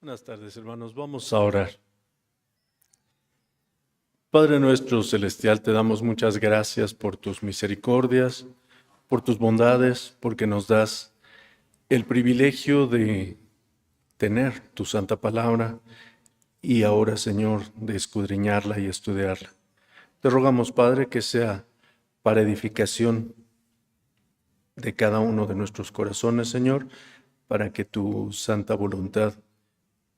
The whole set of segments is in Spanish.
Buenas tardes, hermanos. Vamos a orar. Padre nuestro celestial, te damos muchas gracias por tus misericordias, por tus bondades, porque nos das el privilegio de tener tu santa palabra y ahora, Señor, de escudriñarla y estudiarla. Te rogamos, Padre, que sea para edificación de cada uno de nuestros corazones, Señor, para que tu santa voluntad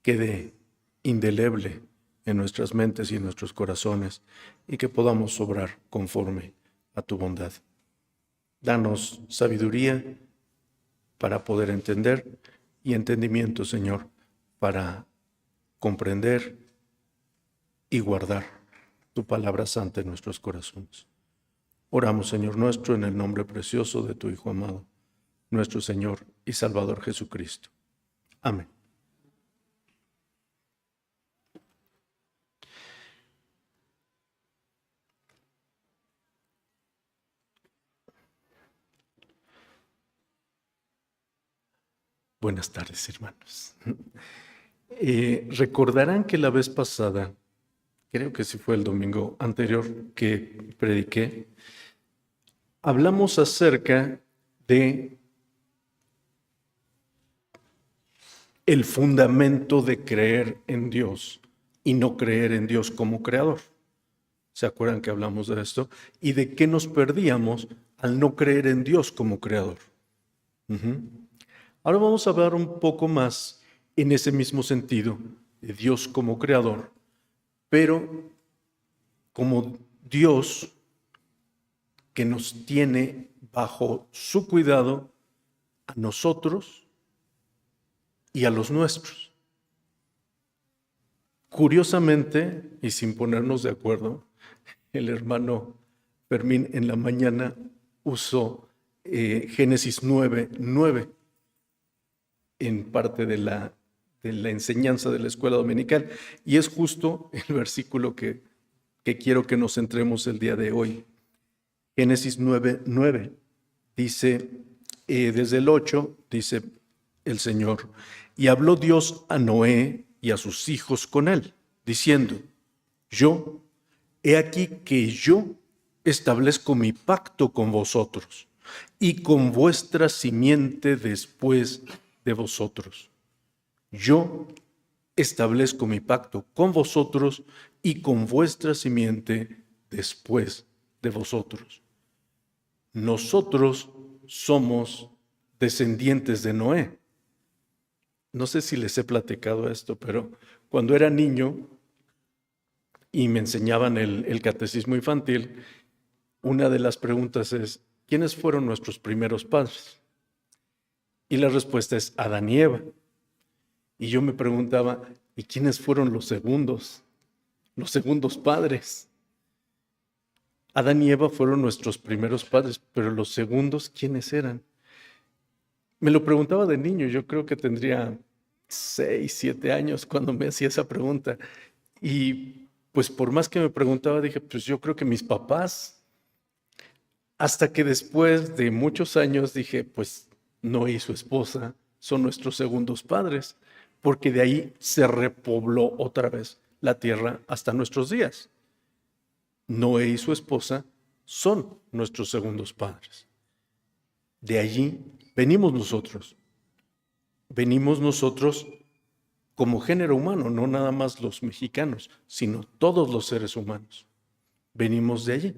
quede indeleble en nuestras mentes y en nuestros corazones y que podamos obrar conforme a tu bondad. Danos sabiduría para poder entender y entendimiento, Señor, para comprender y guardar tu palabra santa en nuestros corazones. Oramos, Señor nuestro, en el nombre precioso de tu Hijo amado, nuestro Señor y Salvador Jesucristo. Amén. Buenas tardes, hermanos. Recordarán que la vez pasada, creo que sí fue el domingo anterior que prediqué, hablamos acerca de el fundamento de creer en Dios y no creer en Dios como creador. ¿Se acuerdan que hablamos de esto? Y de qué nos perdíamos al no creer en Dios como creador. Ahora vamos a hablar un poco más en ese mismo sentido de Dios como creador, pero como Dios que nos tiene bajo su cuidado a nosotros y a los nuestros. Curiosamente, y sin ponernos de acuerdo, el hermano Fermín en la mañana usó Génesis 9:9 en parte de la enseñanza de la escuela dominical, y es justo el versículo que quiero que nos centremos el día de hoy. Génesis 9:9 dice, desde el 8, dice el Señor, y habló Dios a Noé y a sus hijos con él, diciendo, he aquí que yo establezco mi pacto con vosotros y con vuestra simiente después de vosotros. Yo establezco mi pacto con vosotros y con vuestra simiente después de vosotros. Nosotros somos descendientes de Noé. No sé si les he platicado esto, pero cuando era niño y me enseñaban el catecismo infantil, una de las preguntas es, ¿quiénes fueron nuestros primeros padres? Y la respuesta es Adán y Eva. Y yo me preguntaba, ¿y quiénes fueron los segundos? Los segundos padres. Adán y Eva fueron nuestros primeros padres, pero los segundos, ¿quiénes eran? Me lo preguntaba de niño, yo creo que tendría 6, 7 años cuando me hacía esa pregunta. Y pues por más que me preguntaba, dije, pues yo creo que mis papás. Hasta que después de muchos años dije, pues Noé y su esposa son nuestros segundos padres, porque de ahí se repobló otra vez la tierra hasta nuestros días. Noé y su esposa son nuestros segundos padres. De allí venimos nosotros. Venimos nosotros como género humano, no nada más los mexicanos, sino todos los seres humanos. Venimos de allí.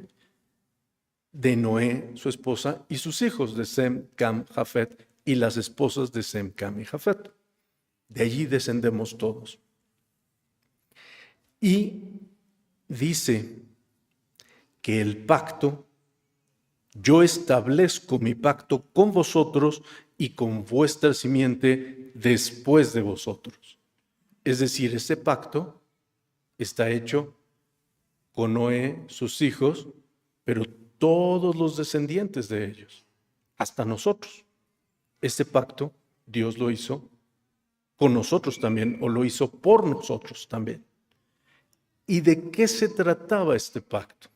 De Noé, su esposa, y sus hijos de Sem, Cam, Jafet, y las esposas de Sem, Cam y Jafet. De allí descendemos todos. Y dice que el pacto, yo establezco mi pacto con vosotros y con vuestra simiente después de vosotros. Es decir, ese pacto está hecho con Noé, sus hijos, pero todos los descendientes de ellos, hasta nosotros. Este pacto Dios lo hizo con nosotros también, o lo hizo por nosotros también. ¿Y de qué se trataba este pacto?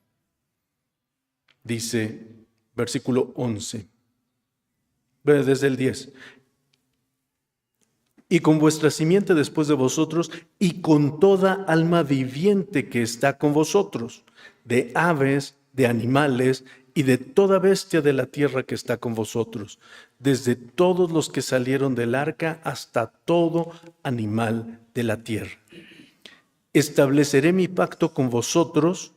Dice, versículo 11, desde el 10. y con vuestra simiente después de vosotros, y con toda alma viviente que está con vosotros, de aves, de animales, y de toda bestia de la tierra que está con vosotros, desde todos los que salieron del arca hasta todo animal de la tierra. Estableceré mi pacto con vosotros,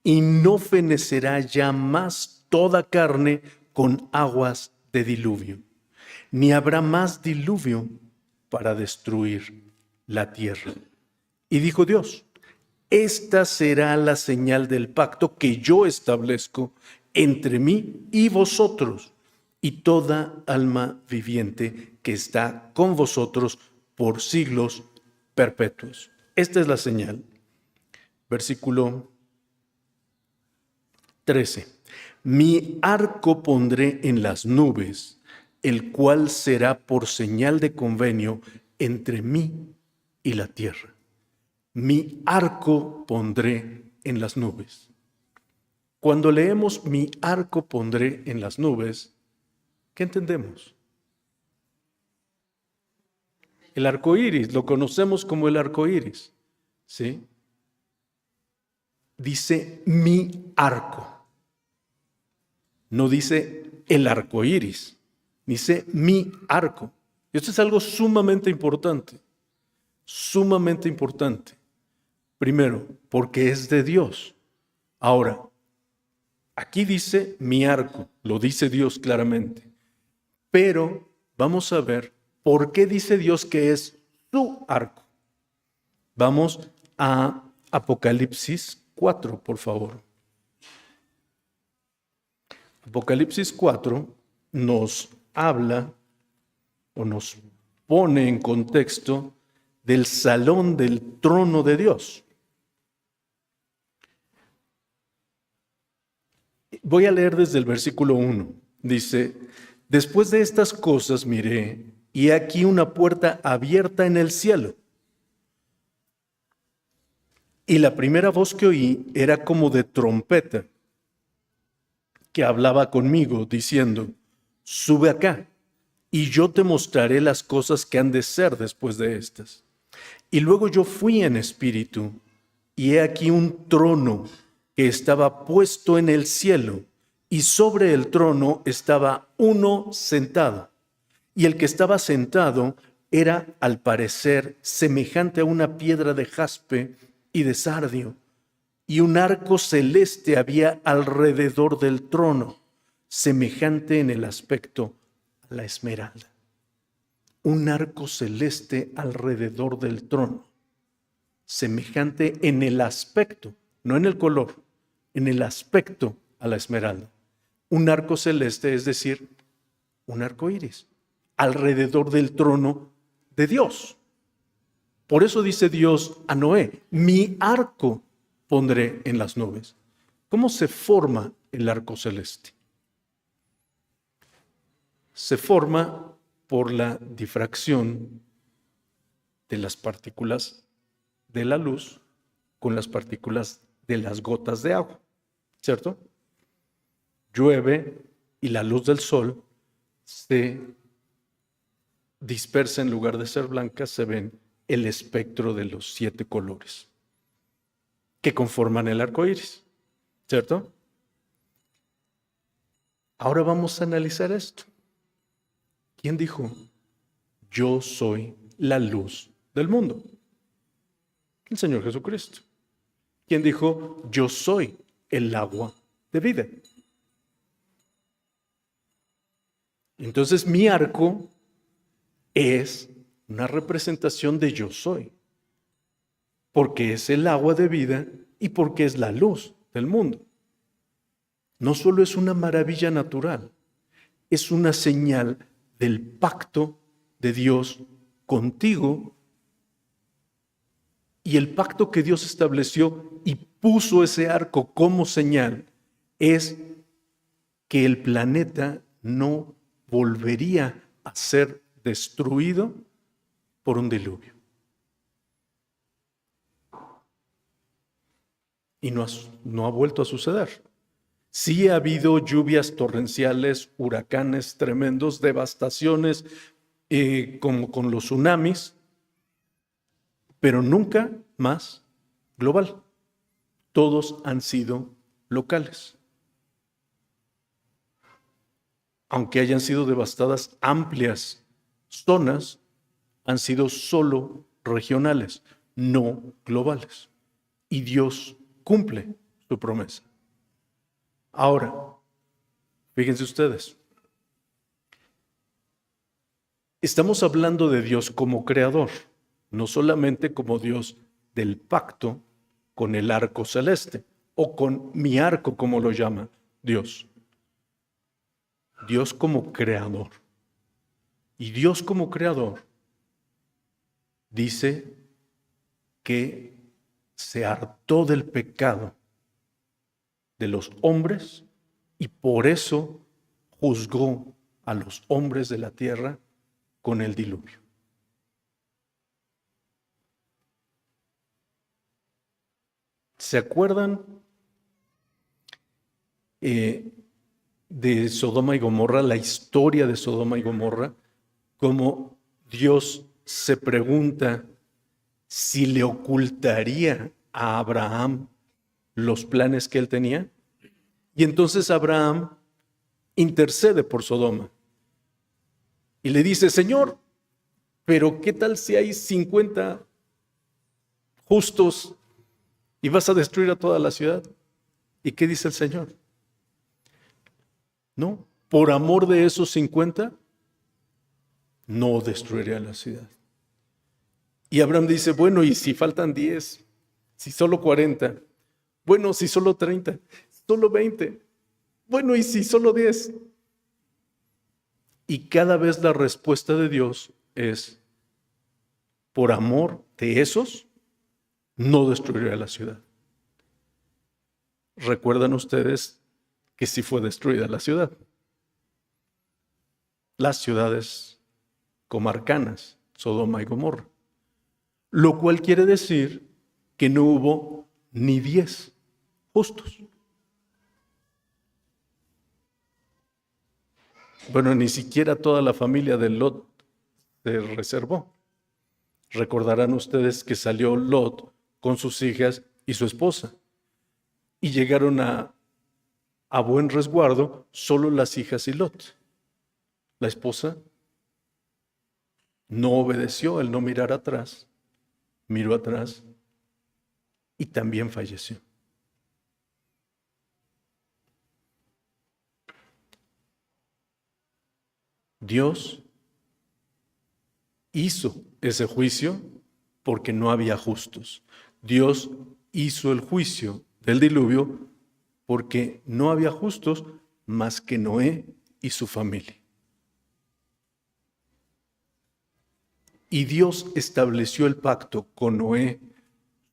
y no fenecerá ya más toda carne con aguas de diluvio, ni habrá más diluvio para destruir la tierra. Y dijo Dios: esta será la señal del pacto que yo establezco entre mí y vosotros y toda alma viviente que está con vosotros por siglos perpetuos. Esta es la señal. Versículo 13. Mi arco pondré en las nubes, el cual será por señal de convenio entre mí y la tierra. Mi arco pondré en las nubes. Cuando leemos mi arco pondré en las nubes, ¿qué entendemos? El arco iris, lo conocemos como el arco iris, ¿sí? Dice mi arco. No dice el arco iris, dice mi arco. Esto es algo sumamente importante, sumamente importante. Primero, porque es de Dios. Ahora, aquí dice mi arco, lo dice Dios claramente. Pero vamos a ver por qué dice Dios que es su arco. Vamos a Apocalipsis 4, por favor. Apocalipsis 4 nos habla o nos pone en contexto del salón del trono de Dios. Voy a leer desde el versículo 1. Dice: después de estas cosas miré, y aquí una puerta abierta en el cielo. Y la primera voz que oí era como de trompeta, que hablaba conmigo, diciendo: sube acá, y yo te mostraré las cosas que han de ser después de estas. Y luego yo fui en espíritu, y he aquí un trono que estaba puesto en el cielo, y sobre el trono estaba uno sentado. Y el que estaba sentado era, al parecer, semejante a una piedra de jaspe y de sardio, y un arco celeste había alrededor del trono, semejante en el aspecto a la esmeralda. Un arco celeste alrededor del trono, semejante en el aspecto, no en el color, en el aspecto a la esmeralda. Un arco celeste, es decir, un arco iris, alrededor del trono de Dios. Por eso dice Dios a Noé: mi arco pondré en las nubes. ¿Cómo se forma el arco celeste? Se forma por la difracción de las partículas de la luz con las partículas de las gotas de agua, ¿cierto? Llueve y la luz del sol se dispersa, en lugar de ser blanca, se ven el espectro de los 7 colores que conforman el arco iris, ¿cierto? Ahora vamos a analizar esto. ¿Quién dijo: yo soy la luz del mundo? El Señor Jesucristo. ¿Quién dijo: yo soy el agua de vida? Entonces mi arco es una representación de yo soy, porque es el agua de vida y porque es la luz del mundo. No solo es una maravilla natural, es una señal del pacto de Dios contigo, y el pacto que Dios estableció y puso ese arco como señal es que el planeta no volvería a ser destruido por un diluvio. Y no ha vuelto a suceder. Sí ha habido lluvias torrenciales, huracanes tremendos, devastaciones, como con los tsunamis, pero nunca más global. Todos han sido locales. Aunque hayan sido devastadas amplias zonas, han sido solo regionales, no globales. Y Dios cumple su promesa. Ahora, fíjense ustedes, estamos hablando de Dios como creador, no solamente como Dios del pacto con el arco celeste, o con mi arco, como lo llama Dios. Dios como creador. Y Dios como creador dice que se hartó del pecado de los hombres y por eso juzgó a los hombres de la tierra con el diluvio. ¿Se acuerdan de Sodoma y Gomorra, la historia de Sodoma y Gomorra? Cómo Dios se pregunta si le ocultaría a Abraham los planes que él tenía. Y entonces Abraham intercede por Sodoma y le dice: Señor, pero ¿qué tal si hay 50 justos y vas a destruir a toda la ciudad? ¿Y qué dice el Señor? No, por amor de esos 50, no destruiré a la ciudad. Y Abraham dice: bueno, ¿y si faltan 10? Si solo 40. Bueno, si solo 30. Solo 20. Bueno, ¿y si solo 10? Y cada vez la respuesta de Dios es: por amor de esos, no destruiré a la ciudad. ¿Recuerdan ustedes que sí fue destruida la ciudad? Las ciudades comarcanas, Sodoma y Gomorra. Lo cual quiere decir que no hubo ni 10 justos. Bueno, ni siquiera toda la familia de Lot se reservó. Recordarán ustedes que salió Lot con sus hijas y su esposa. Y llegaron a buen resguardo solo las hijas y Lot. La esposa no obedeció el no mirar atrás, miró atrás y también falleció. Dios hizo ese juicio porque no había justos. Dios hizo el juicio del diluvio porque no había justos más que Noé y su familia. Y Dios estableció el pacto con Noé,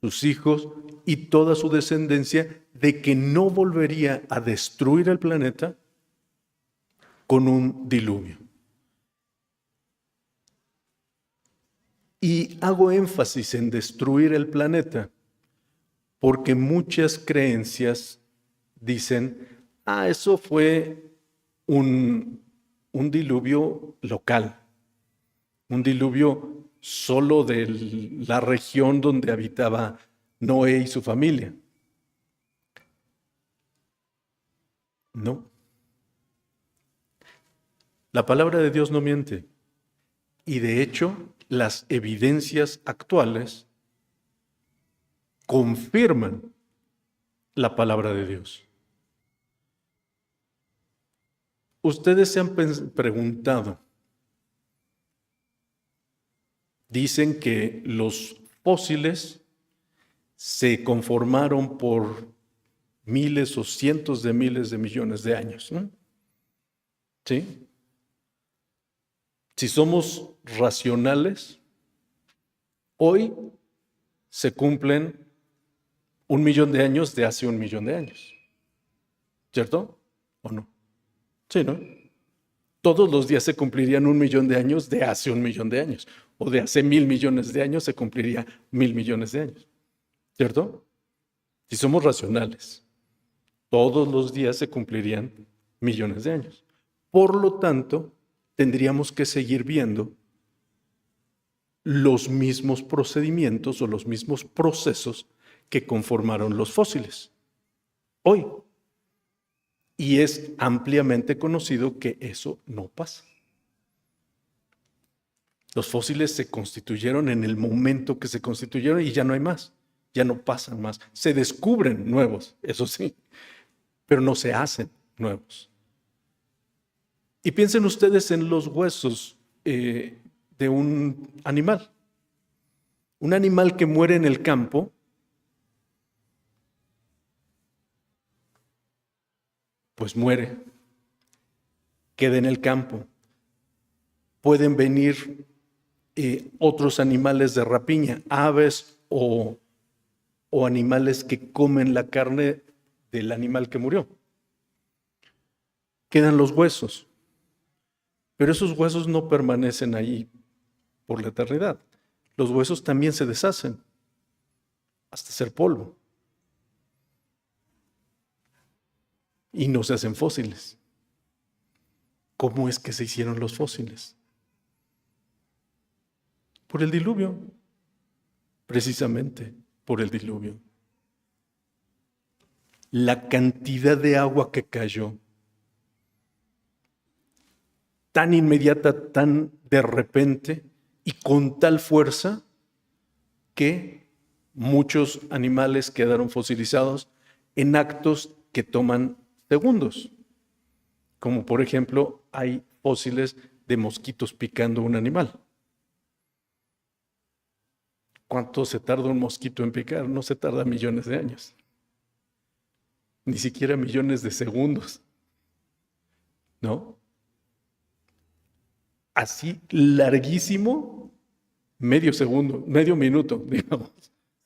sus hijos y toda su descendencia de que no volvería a destruir el planeta con un diluvio. Y hago énfasis en destruir el planeta porque muchas creencias dicen: eso fue un diluvio local, un diluvio solo de la región donde habitaba Noé y su familia. No. La palabra de Dios no miente. Y de hecho, las evidencias actuales confirman la palabra de Dios. Ustedes se han preguntado, dicen que los fósiles se conformaron por miles o cientos de miles de millones de años, ¿no? ¿Sí? Si somos racionales, hoy se cumplen 1 millón de años de hace 1 millón de años. ¿Cierto? ¿O no? Sí, ¿no? Todos los días se cumplirían 1 millón de años de hace 1 millón de años. O de hace 1.000 millones de años se cumpliría 1.000 millones de años. ¿Cierto? Si somos racionales, todos los días se cumplirían millones de años. Por lo tanto, tendríamos que seguir viendo los mismos procedimientos o los mismos procesos que conformaron los fósiles hoy. Y es ampliamente conocido que eso no pasa. Los fósiles se constituyeron en el momento que se constituyeron y ya no hay más, ya no pasan más. Se descubren nuevos, eso sí, pero no se hacen nuevos. Y piensen ustedes en los huesos de un animal. Un animal que muere en el campo, pues muere, queda en el campo. Pueden venir otros animales de rapiña, aves o animales que comen la carne del animal que murió. Quedan los huesos, pero esos huesos no permanecen ahí por la eternidad. Los huesos también se deshacen hasta ser polvo y no se hacen fósiles. ¿Cómo es que se hicieron los fósiles? Por el diluvio, precisamente por el diluvio. La cantidad de agua que cayó, tan inmediata, tan de repente y con tal fuerza que muchos animales quedaron fosilizados en actos que toman segundos. Como por ejemplo, hay fósiles de mosquitos picando un animal. ¿Cuánto se tarda un mosquito en picar? No se tarda millones de años. Ni siquiera millones de segundos. ¿No? Así larguísimo, medio segundo, medio minuto, digamos.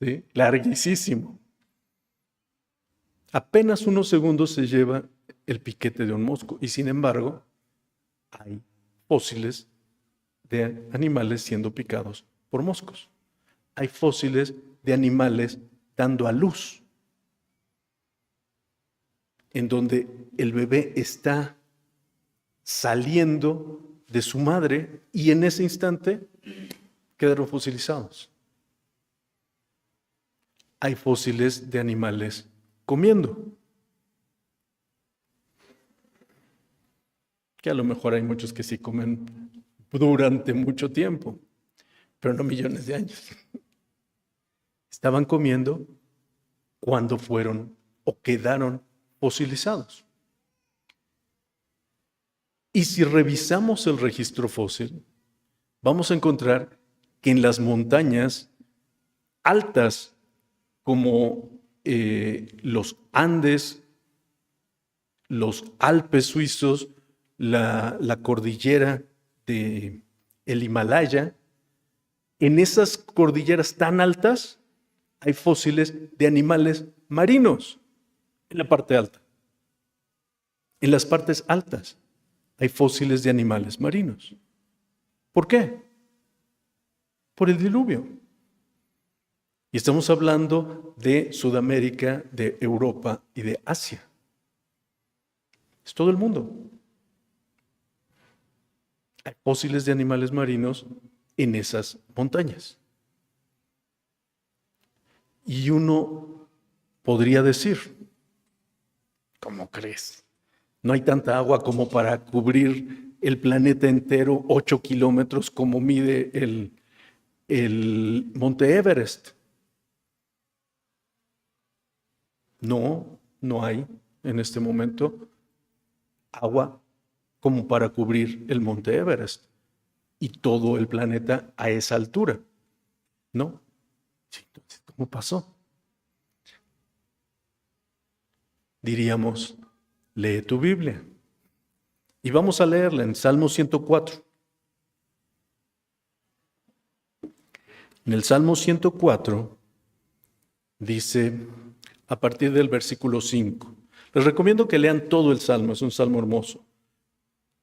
¿Sí? Larguísimo. Apenas unos segundos se lleva el piquete de un mosco. Y sin embargo, hay fósiles de animales siendo picados por moscos. Hay fósiles de animales dando a luz, en donde el bebé está saliendo de su madre y en ese instante quedaron fosilizados. Hay fósiles de animales comiendo, que a lo mejor hay muchos que sí comen durante mucho tiempo, pero no millones de años. Estaban comiendo cuando fueron o quedaron fosilizados. Y si revisamos el registro fósil, vamos a encontrar que en las montañas altas como los Andes, los Alpes suizos, la cordillera del Himalaya, en esas cordilleras tan altas hay fósiles de animales marinos en la parte alta. En las partes altas hay fósiles de animales marinos. ¿Por qué? Por el diluvio. Y estamos hablando de Sudamérica, de Europa y de Asia. Es todo el mundo. Hay fósiles de animales marinos en esas montañas. Y uno podría decir, ¿cómo crees? No hay tanta agua como para cubrir el planeta entero, 8 kilómetros como mide el Monte Everest. No, no hay en este momento agua como para cubrir el Monte Everest y todo el planeta a esa altura. ¿No? Entonces, ¿cómo pasó? Diríamos, lee tu Biblia. Y vamos a leerla en Salmo 104. En el Salmo 104 dice, a partir del versículo 5, les recomiendo que lean todo el Salmo, es un Salmo hermoso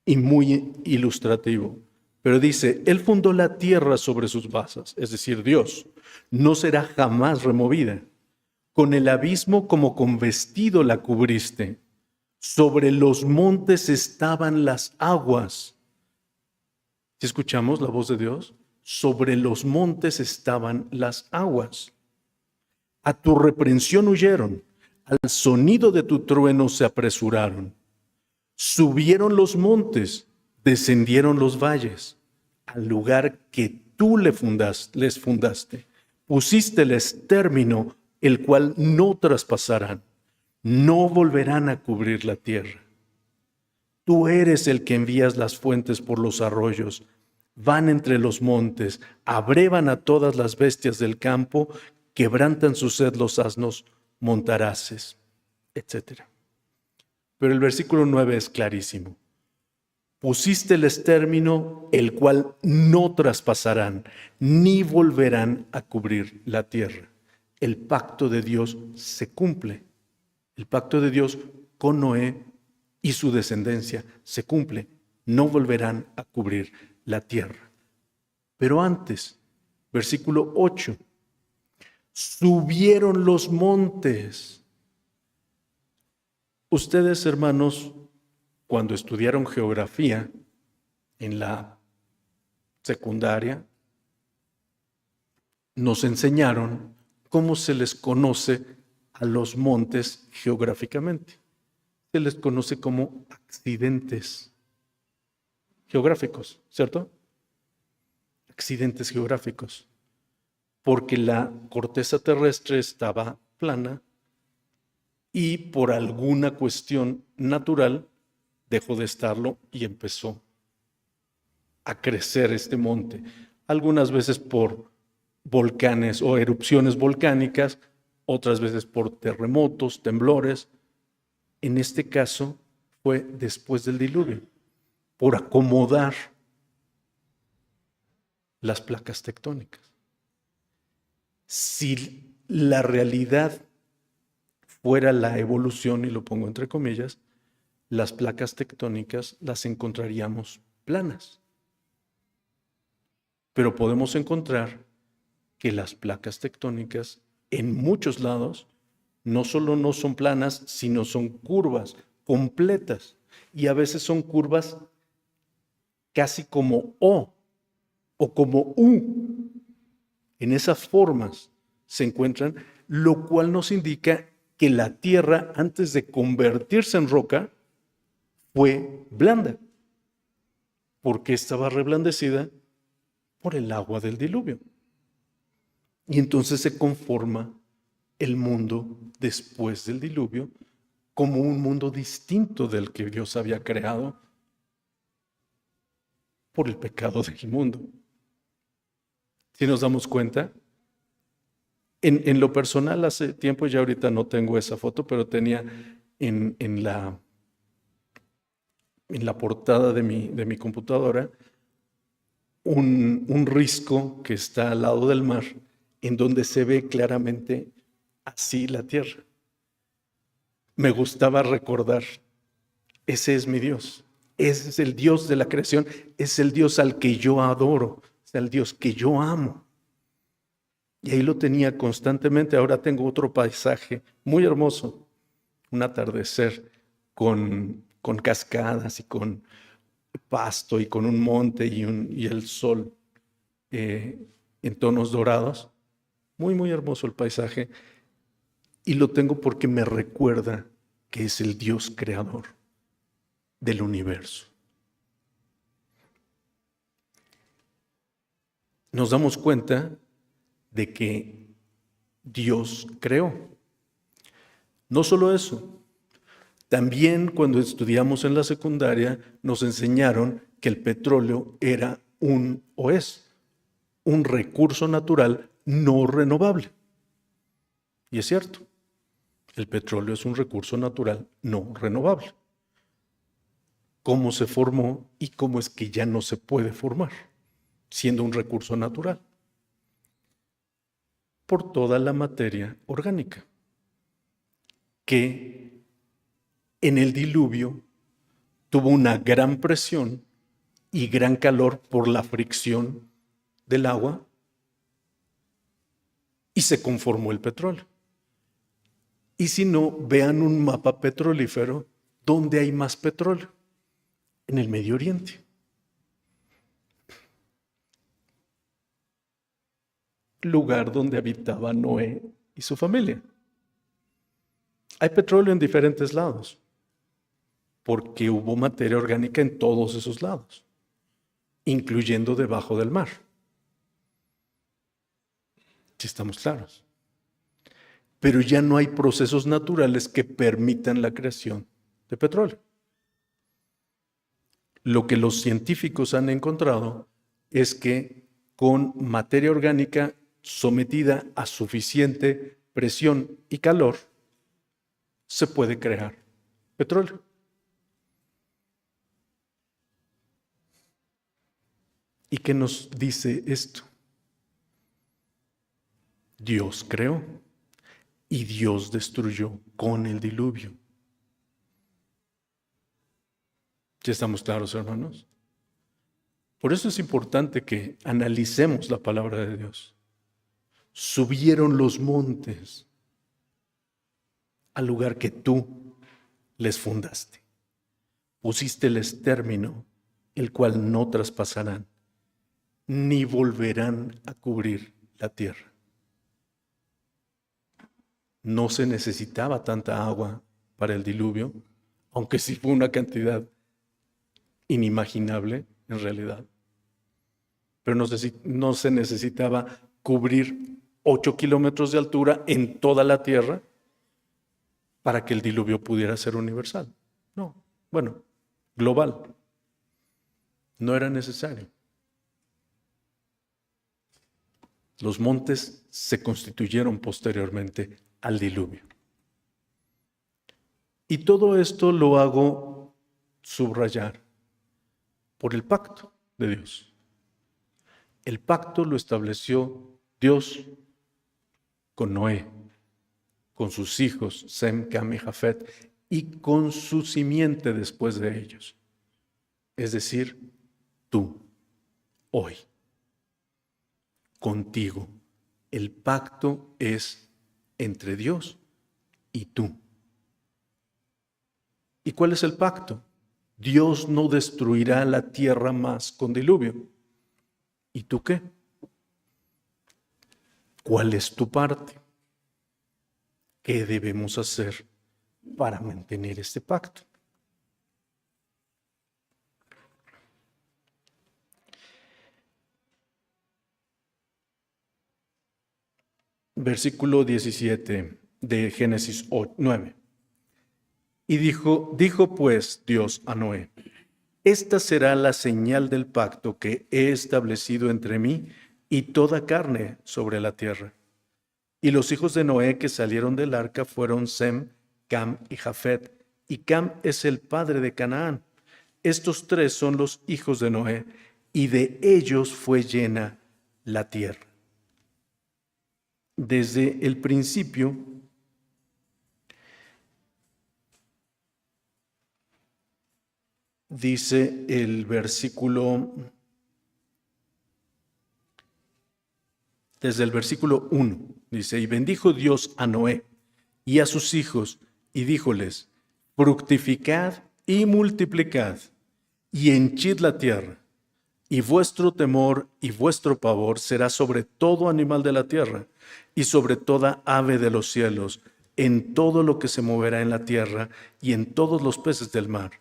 y muy ilustrativo. Pero dice, Él fundó la tierra sobre sus basas, es decir, Dios, no será jamás removida. Con el abismo como con vestido la cubriste. Sobre los montes estaban las aguas. ¿Sí escuchamos la voz de Dios? sobre los montes estaban las aguas. A tu reprensión huyeron, al sonido de tu trueno se apresuraron. Subieron los montes, descendieron los valles, al lugar que tú les fundaste. Pusísteles término, el cual no traspasarán, no volverán a cubrir la tierra. Tú eres el que envías las fuentes por los arroyos, van entre los montes, abrevan a todas las bestias del campo, quebrantan su sed los asnos montaraces, etc. Pero el versículo 9 es clarísimo. Pusísteles término, el cual no traspasarán, ni volverán a cubrir la tierra. El pacto de Dios se cumple. El pacto de Dios con Noé y su descendencia se cumple. No volverán a cubrir la tierra. Pero antes, versículo 8. Subieron los montes. Ustedes, hermanos, cuando estudiaron geografía en la secundaria, nos enseñaron cómo se les conoce a los montes geográficamente. Se les conoce como accidentes geográficos, ¿cierto? Accidentes geográficos. Porque la corteza terrestre estaba plana y por alguna cuestión natural dejó de estarlo y empezó a crecer este monte. Algunas veces por volcanes o erupciones volcánicas, otras veces por terremotos, temblores. En este caso fue después del diluvio, por acomodar las placas tectónicas. Si la realidad fuera la evolución, y lo pongo entre comillas, las placas tectónicas las encontraríamos planas. Pero podemos encontrar que las placas tectónicas en muchos lados no solo no son planas, sino son curvas completas. Y a veces son curvas casi como O o como U. En esas formas se encuentran, lo cual nos indica que la tierra, antes de convertirse en roca, fue blanda, porque estaba reblandecida por el agua del diluvio. Y entonces se conforma el mundo después del diluvio como un mundo distinto del que Dios había creado por el pecado del mundo. Si nos damos cuenta, en lo personal hace tiempo, ya ahorita no tengo esa foto, pero tenía en la portada de mi computadora un risco que está al lado del mar, en donde se ve claramente así la tierra. Me gustaba recordar, ese es mi Dios, ese es el Dios de la creación, es el Dios al que yo adoro, es el Dios que yo amo. Y ahí lo tenía constantemente. Ahora tengo otro paisaje muy hermoso, un atardecer con cascadas y con pasto y con un monte y el sol en tonos dorados. Muy, muy hermoso el paisaje. Y lo tengo porque me recuerda que es el Dios creador del universo. Nos damos cuenta de que Dios creó. No solo eso, también cuando estudiamos en la secundaria nos enseñaron que el petróleo era un recurso natural no renovable. Y es cierto, el petróleo es un recurso natural no renovable. ¿Cómo se formó y cómo es que ya no se puede formar, siendo un recurso natural? Por toda la materia orgánica, que en el diluvio tuvo una gran presión y gran calor por la fricción del agua y se conformó el petróleo. Y si no, vean un mapa petrolífero, ¿dónde hay más petróleo? En el Medio Oriente. lugar donde habitaba Noé y su familia. Hay petróleo en diferentes lados, porque hubo materia orgánica en todos esos lados, incluyendo debajo del mar. Si estamos claros. Pero ya no hay procesos naturales que permitan la creación de petróleo. Lo que los científicos han encontrado es que con materia orgánica sometida a suficiente presión y calor, se puede crear petróleo. ¿Y qué nos dice esto? Dios creó y Dios destruyó con el diluvio. ¿Ya estamos claros, hermanos? Por eso es importante que analicemos la palabra de Dios. Subieron los montes al lugar que tú les fundaste. Pusísteles término, el cual no traspasarán, ni volverán a cubrir la tierra. No se necesitaba tanta agua para el diluvio, aunque sí fue una cantidad inimaginable en realidad. Pero no se necesitaba cubrir 8 kilómetros de altura en toda la tierra para que el diluvio pudiera ser universal. No, bueno, global. No era necesario. Los montes se constituyeron posteriormente al diluvio. Y todo esto lo hago subrayar por el pacto de Dios. El pacto lo estableció Dios con Noé, con sus hijos Sem, Cam y Jafet, y con su simiente después de ellos. Es decir, tú, hoy, contigo. El pacto es entre Dios y tú. ¿Y cuál es el pacto? Dios no destruirá la tierra más con diluvio. ¿Y tú qué? ¿Cuál es tu parte? ¿Qué debemos hacer para mantener este pacto? Versículo 17 de Génesis 9. Y dijo pues Dios a Noé: esta será la señal del pacto que he establecido entre mí y toda carne sobre la tierra. Y los hijos de Noé que salieron del arca fueron Sem, Cam y Jafet. Y Cam es el padre de Canaán. Estos tres son los hijos de Noé, y de ellos fue llena la tierra. Desde el principio, dice el versículo, desde el versículo 1, dice: y bendijo Dios a Noé y a sus hijos, y díjoles: fructificad y multiplicad, y henchid la tierra, y vuestro temor y vuestro pavor será sobre todo animal de la tierra, y sobre toda ave de los cielos, en todo lo que se moverá en la tierra, y en todos los peces del mar.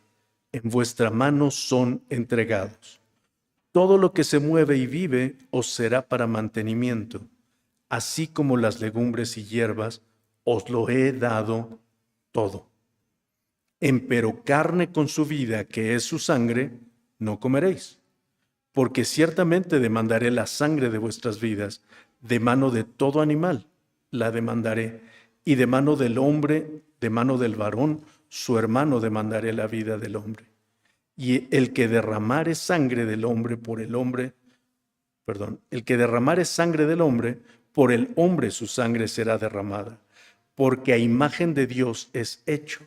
En vuestra mano son entregados. Todo lo que se mueve y vive os será para mantenimiento, así como las legumbres y hierbas, os lo he dado todo. Empero carne con su vida, que es su sangre, no comeréis, porque ciertamente demandaré la sangre de vuestras vidas, de mano de todo animal la demandaré, y de mano del hombre, de mano del varón, su hermano demandaré la vida del hombre. Y el que derramare sangre del hombre por el hombre, el que derramare sangre del hombre, por el hombre su sangre será derramada, porque a imagen de Dios es hecho.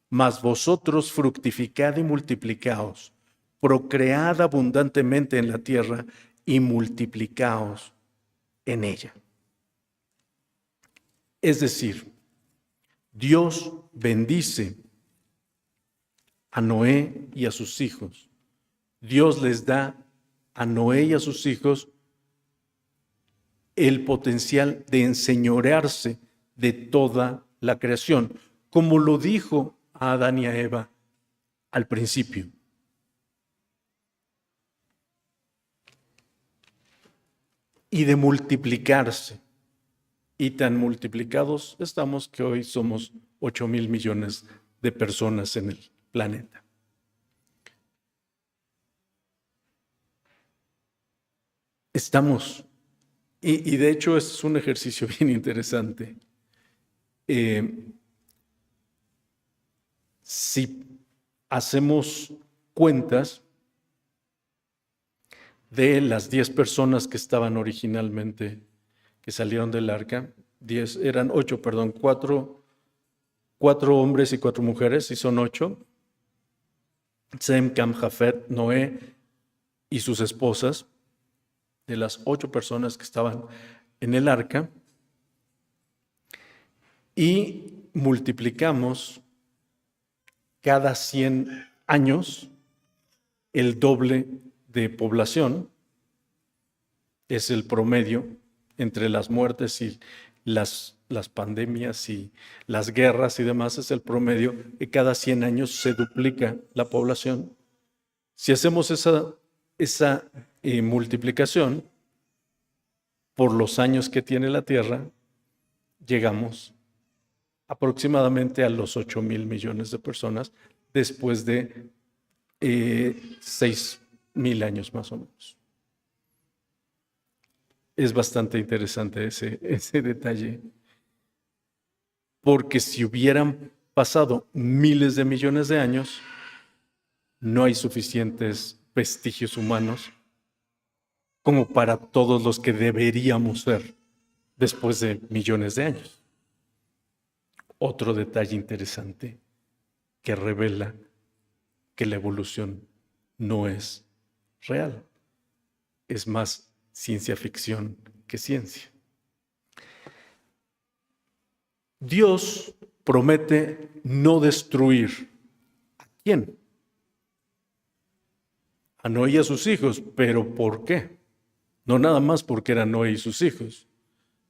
Mas vosotros fructificad y multiplicaos, procread abundantemente en la tierra y multiplicaos en ella. Es decir, Dios bendice a Noé y a sus hijos. Dios les da a Noé y a sus hijos el potencial de enseñorearse de toda la creación, como lo dijo a Adán y a Eva al principio. Y de multiplicarse. Y tan multiplicados estamos que hoy somos 8,000 millones de personas en el planeta. Estamos, y de hecho es un ejercicio bien interesante. Si hacemos cuentas de las 10 personas que estaban originalmente, que salieron del arca, 4 hombres y 4 mujeres, y son 8. Sem, Cam, Jafet, Noé y sus esposas, de las 8 personas que estaban en el arca, y multiplicamos cada 100 años el doble de población, es el promedio entre las muertes y las pandemias y las guerras y demás, es el promedio que cada 100 años se duplica la población. Si hacemos esa multiplicación por los años que tiene la Tierra, llegamos aproximadamente a los 8,000 millones de personas después de 6,000 años más o menos. Es bastante interesante ese detalle, porque si hubieran pasado miles de millones de años, no hay suficientes vestigios humanos como para todos los que deberíamos ser después de millones de años. Otro detalle interesante que revela que la evolución no es real, es más ciencia ficción que ciencia. Dios promete no destruir. ¿A quién? A Noé y a sus hijos. ¿Pero por qué? No nada más porque eran Noé y sus hijos,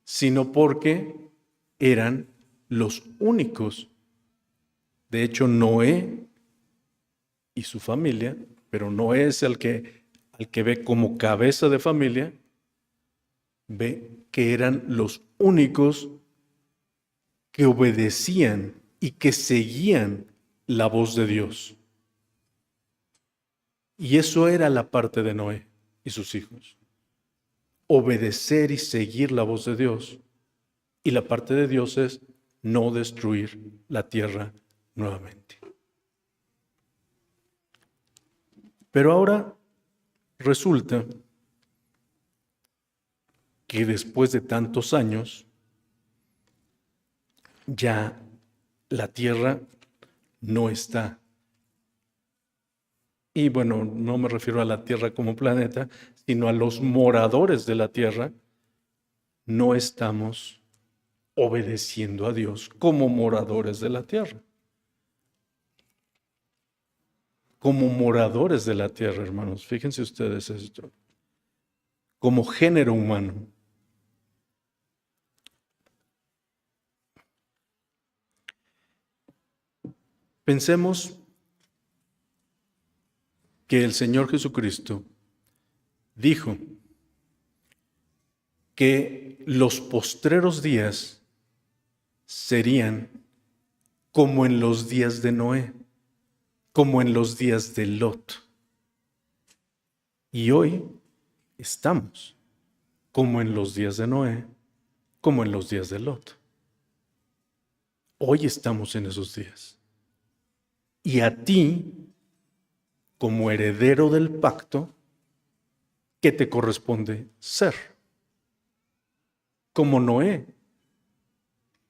sino porque eran los únicos. De hecho, Noé y su familia, pero Noé es al que ve como cabeza de familia, ve que eran los únicos que obedecían y que seguían la voz de Dios. Y eso era la parte de Noé y sus hijos. Obedecer y seguir la voz de Dios. Y la parte de Dios es no destruir la tierra nuevamente. Pero ahora resulta que después de tantos años, ya la tierra no está. Y bueno, no me refiero a la tierra como planeta, sino a los moradores de la tierra. No estamos obedeciendo a Dios como moradores de la tierra. Como moradores de la tierra, hermanos, fíjense ustedes esto. Como género humano. Pensemos que el Señor Jesucristo dijo que los postreros días serían como en los días de Noé, como en los días de Lot. Y hoy estamos como en los días de Noé, como en los días de Lot. Hoy estamos en esos días. Y a ti, como heredero del pacto, ¿qué te corresponde ser? Como Noé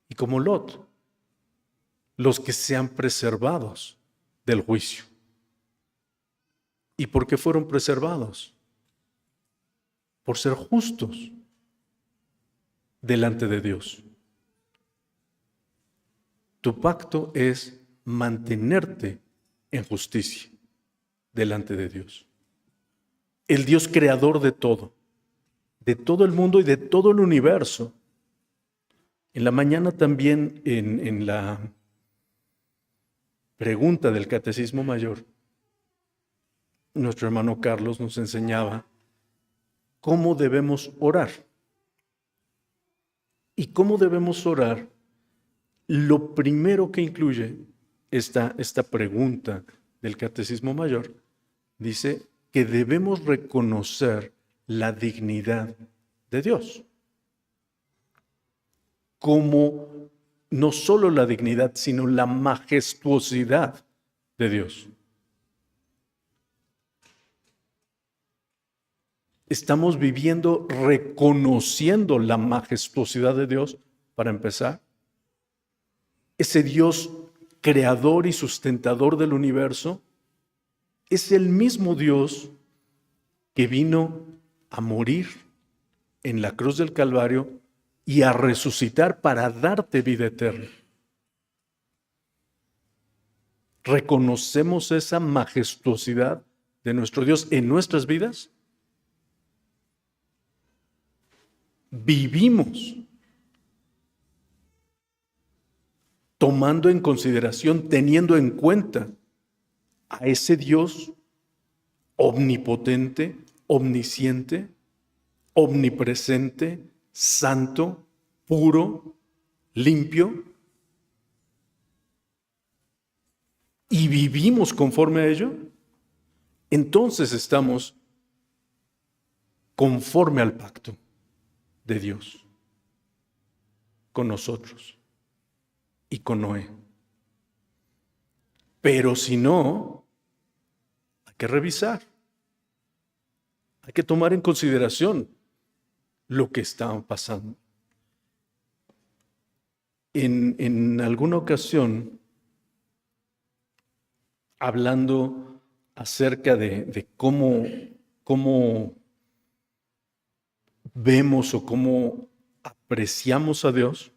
y como Lot, los que sean preservados del juicio. ¿Y por qué fueron preservados? Por ser justos delante de Dios. Tu pacto es mantenerte en justicia delante de Dios. El Dios creador de todo, de todo el mundo y de todo el universo. En la mañana también, en la pregunta del Catecismo Mayor, nuestro hermano Carlos nos enseñaba cómo debemos orar. ¿Y cómo debemos orar? Lo primero que incluye esta pregunta del Catecismo Mayor, dice que debemos reconocer la dignidad de Dios. Como no solo la dignidad, sino la majestuosidad de Dios. ¿Estamos viviendo reconociendo la majestuosidad de Dios para empezar? Ese Dios creador y sustentador del universo es el mismo Dios que vino a morir en la cruz del Calvario y a resucitar para darte vida eterna. ¿Reconocemos esa majestuosidad de nuestro Dios en nuestras vidas? Vivimos tomando en consideración, teniendo en cuenta a ese Dios omnipotente, omnisciente, omnipresente, santo, puro, limpio, y vivimos conforme a ello, entonces estamos conforme al pacto de Dios con nosotros y con Noé. Pero si no, hay que revisar, hay que tomar en consideración lo que está pasando. En alguna ocasión, hablando acerca de cómo vemos o cómo apreciamos a Dios,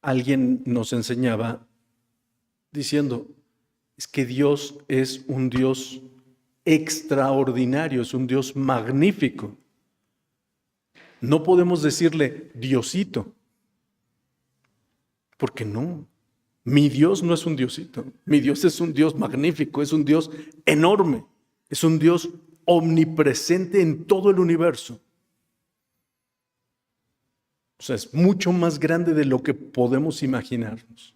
alguien nos enseñaba diciendo, es que Dios es un Dios extraordinario, es un Dios magnífico. No podemos decirle Diosito, porque no. Mi Dios no es un Diosito, mi Dios es un Dios magnífico, es un Dios enorme, es un Dios omnipresente en todo el universo. O sea, es mucho más grande de lo que podemos imaginarnos.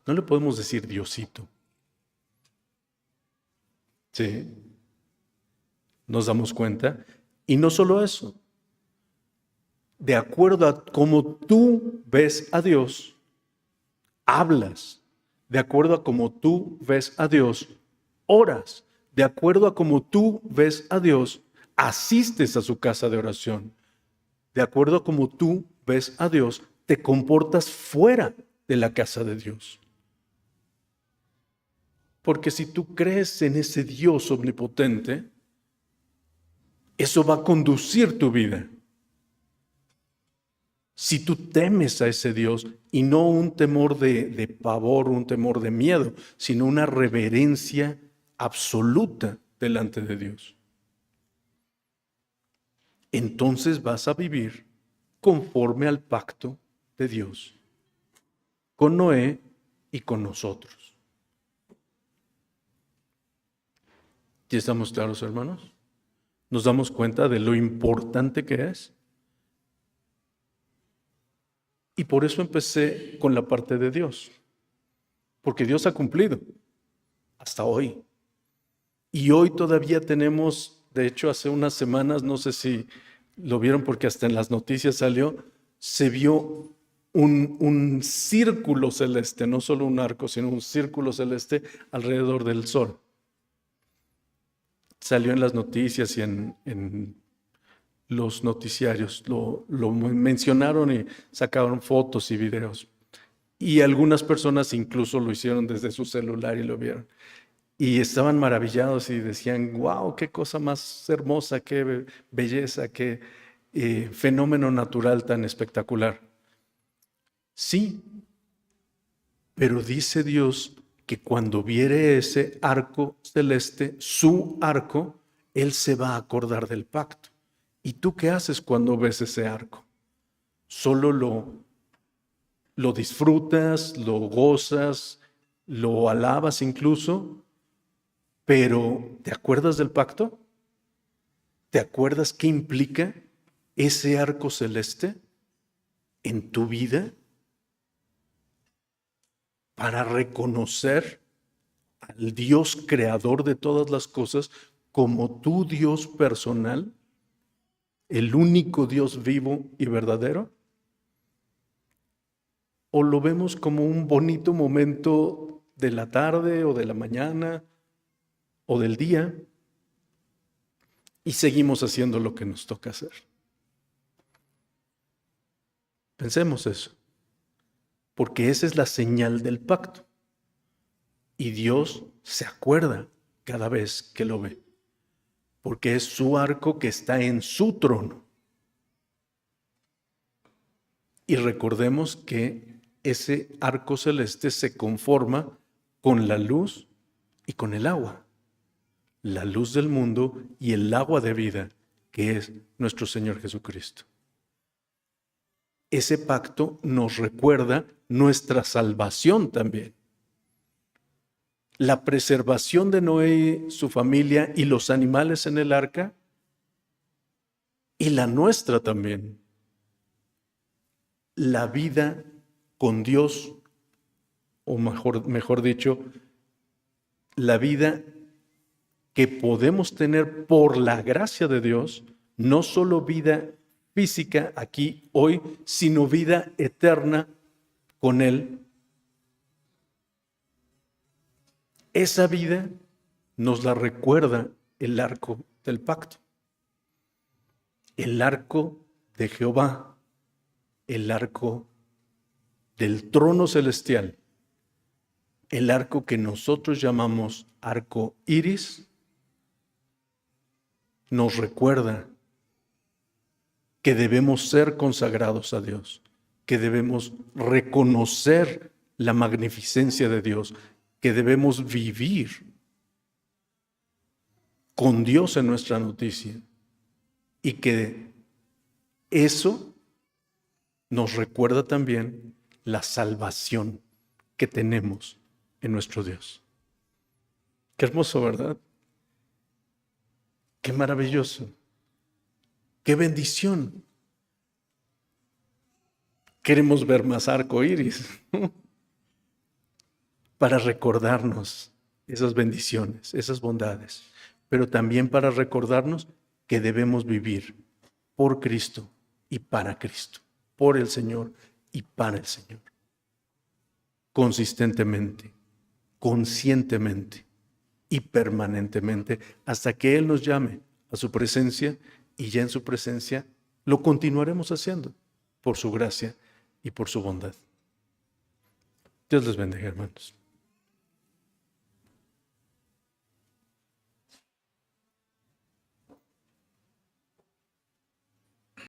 No le podemos decir Diosito. Sí. Nos damos cuenta. Y no solo eso. De acuerdo a cómo tú ves a Dios, hablas. De acuerdo a cómo tú ves a Dios, oras. De acuerdo a cómo tú ves a Dios, asistes a su casa de oración. De acuerdo a cómo tú ves a Dios, te comportas fuera de la casa de Dios. Porque si tú crees en ese Dios omnipotente, eso va a conducir tu vida. Si tú temes a ese Dios, y no un temor de pavor, un temor de miedo, sino una reverencia absoluta delante de Dios, entonces vas a vivir conforme al pacto de Dios con Noé y con nosotros. ¿Ya estamos claros, hermanos? ¿Nos damos cuenta de lo importante que es? Y por eso empecé con la parte de Dios, porque Dios ha cumplido hasta hoy. Y hoy todavía tenemos, de hecho hace unas semanas, no sé si lo vieron porque hasta en las noticias salió, se vio un círculo celeste, no solo un arco, sino un círculo celeste alrededor del sol. Salió en las noticias y en los noticiarios, lo mencionaron y sacaron fotos y videos. Y algunas personas incluso lo hicieron desde su celular y lo vieron. Y estaban maravillados y decían, wow, qué cosa más hermosa, qué belleza, qué fenómeno natural tan espectacular. Sí, pero dice Dios, que cuando viere ese arco celeste, su arco, Él se va a acordar del pacto. ¿Y tú qué haces cuando ves ese arco? Solo lo disfrutas, lo gozas, lo alabas incluso, pero ¿te acuerdas del pacto? ¿Te acuerdas qué implica ese arco celeste en tu vida para reconocer al Dios creador de todas las cosas como tu Dios personal, el único Dios vivo y verdadero? ¿O lo vemos como un bonito momento de la tarde o de la mañana o del día y seguimos haciendo lo que nos toca hacer? Pensemos eso, porque esa es la señal del pacto. Y Dios se acuerda cada vez que lo ve, porque es su arco que está en su trono. Y recordemos que ese arco celeste se conforma con la luz y con el agua. La luz del mundo y el agua de vida, que es nuestro Señor Jesucristo. Ese pacto nos recuerda nuestra salvación también. La preservación de Noé, su familia y los animales en el arca, y la nuestra también. La vida con Dios, o mejor dicho, la vida que podemos tener por la gracia de Dios, no solo vida física aquí, hoy, sino vida eterna con Él. Esa vida nos la recuerda el arco del pacto, el arco de Jehová, el arco del trono celestial, el arco que nosotros llamamos arco iris, nos recuerda que debemos ser consagrados a Dios, que debemos reconocer la magnificencia de Dios, que debemos vivir con Dios en nuestra noticia y que eso nos recuerda también la salvación que tenemos en nuestro Dios. Qué hermoso, ¿verdad? Qué maravilloso. ¡Qué bendición! Queremos ver más arco iris para recordarnos esas bendiciones, esas bondades, pero también para recordarnos que debemos vivir por Cristo y para Cristo, por el Señor y para el Señor, consistentemente, conscientemente y permanentemente, hasta que Él nos llame a su presencia, y ya en su presencia lo continuaremos haciendo por su gracia y por su bondad. Dios les bendiga, hermanos.